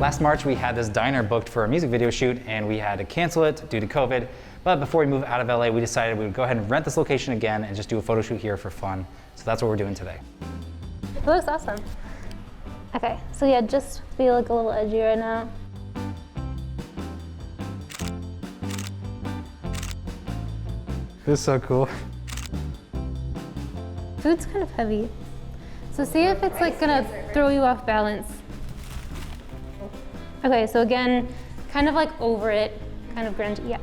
Last March, we had this diner booked for a music video shoot and we had to cancel it due to COVID. But before we move out of LA, we decided we would go ahead and rent this location again and just do a photo shoot here for fun. So that's what we're doing today. It looks awesome. Okay, so yeah, just feel like a little edgy right now. This is so cool. Food's kind of heavy. So see if it's like gonna throw you off balance. Okay, so again, kind of like over it, kind of grungy, yeah.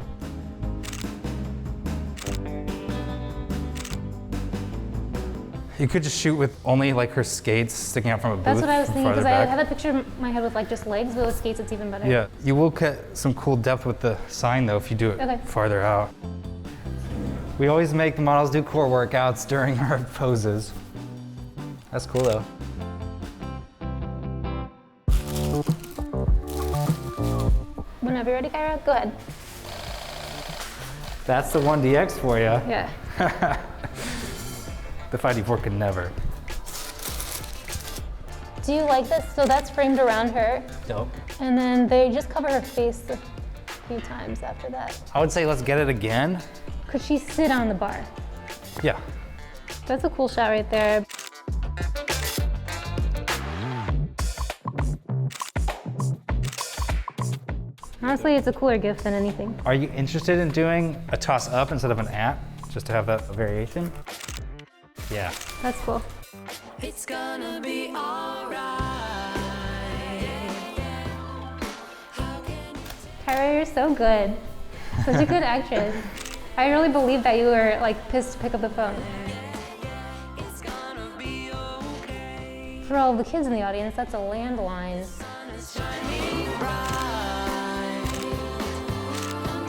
You could just shoot with only like her skates sticking out from a booth. That's what I was thinking, because I back. had a picture in my head with like just legs, but with skates it's even better. Yeah, you will get some cool depth with the sign though if you do it farther out. We always make the models do core workouts during our poses. That's cool though. Whenever you're ready, Kyra, go ahead. That's the 1DX for you. Yeah. The 5D4 could never. Do you like this? So that's framed around her. Dope. And then they just cover her face a few times after that. I would say let's get it again. Could she sit on the bar? Yeah. That's a cool shot right there. Honestly, it's a cooler gift than anything. Are you interested in doing a toss up instead of an at, just to have that variation? Yeah. That's cool. It's gonna be alright. Kyra, you're so good. Such a good actress. I really believe that you were like pissed to pick up the phone. It's gonna be okay. For all the kids in the audience, that's a landline. Sun is shining bright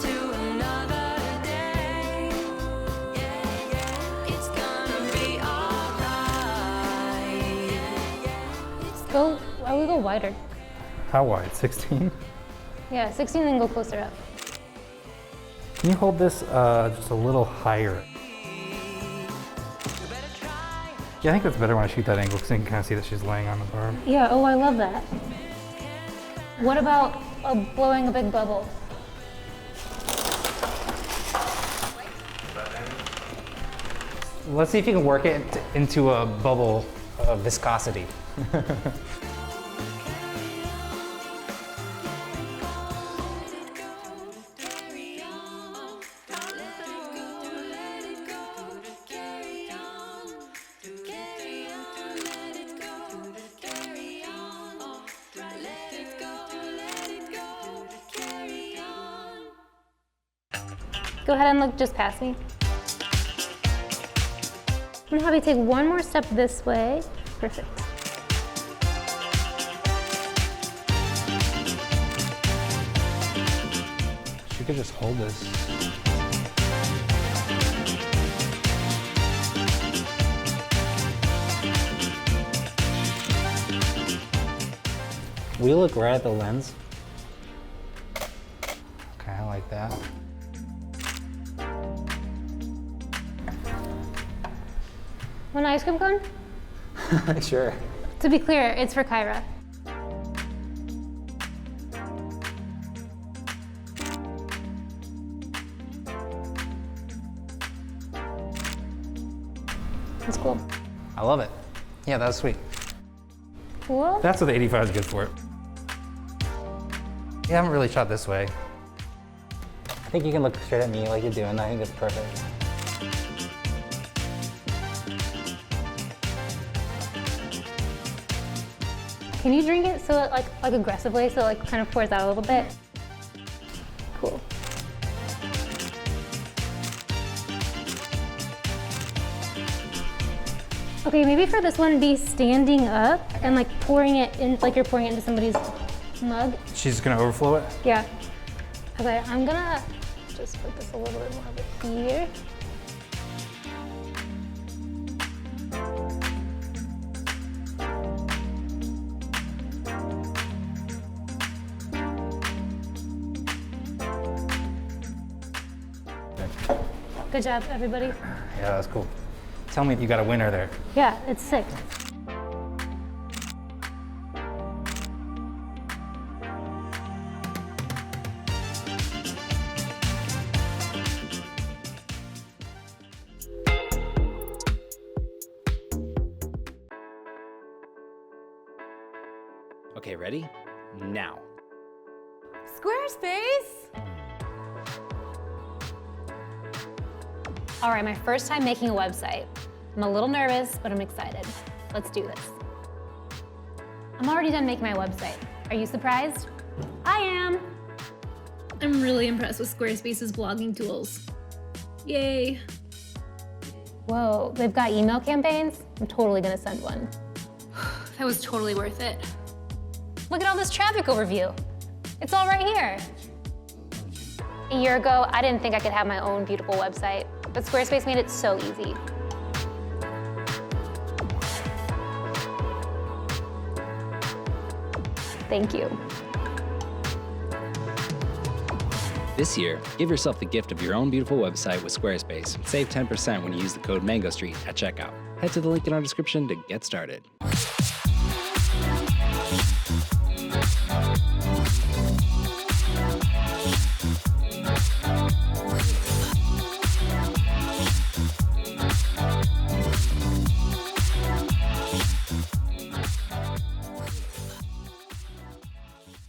to another day. It's gonna be alright. Go, I would go wider. How wide? 16? Yeah, 16 and go closer up. Can you hold this just a little higher? Yeah, I think that's better when I shoot that angle because you can kind of see that she's laying on the bar. Yeah, oh, I love that. What about blowing a big bubble? Let's see if you can work it into a bubble of viscosity. Go ahead and look just past me. I'm gonna have you take one more step this way. Perfect. She could just hold this. We look right at the lens. Okay, I like that. Want an ice cream cone? Sure. To be clear, it's for Kyra. That's cool. I love it. Yeah, that was sweet. Cool. That's what the 85 is good for. You haven't really shot this way. I think you can look straight at me like you're doing. I think it's perfect. Can you drink it so it like aggressively, so it like kind of pours out a little bit? Cool. Okay, maybe for this one, be standing up and like pouring it in, like you're pouring it into somebody's mug. She's gonna overflow it? Yeah. Okay, I'm gonna just put this a little bit more over here. Good job, everybody. Yeah, that's cool. Tell me you got a winner there. Yeah, it's sick. Okay, ready? Now. Squarespace? All right, my first time making a website. I'm a little nervous, but I'm excited. Let's do this. I'm already done making my website. Are you surprised? I am. I'm really impressed with Squarespace's blogging tools. Yay. Whoa, they've got email campaigns? I'm totally gonna send one. That was totally worth it. Look at all this traffic overview. It's all right here. A year ago, I didn't think I could have my own beautiful website, but Squarespace made it so easy. Thank you. This year, give yourself the gift of your own beautiful website with Squarespace and save 10% when you use the code MangoStreet at checkout. Head to the link in our description to get started.